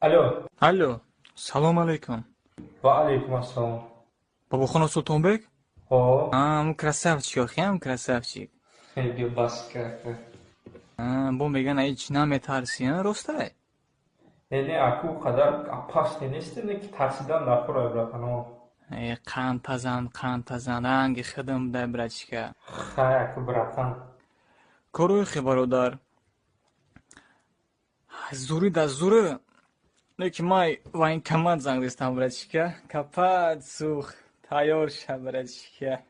Alo. Алло, салом алейкум. Va alaykum assalom. Бобохона Султонбек? Ho, Он красавчик, охям красавчик. bia bas kaka. Бо меган айч наметарси, ростай? Ene aku qadar appas nenestene ki tarsidan nafura brakano. Қанд ранги хидм дай, братишка. Khay aku bratan. Корохи, бародар. Зури да зури. Леки май вайн камад зангдистам, братишка. Капад сух. Тайёр ша, братишка.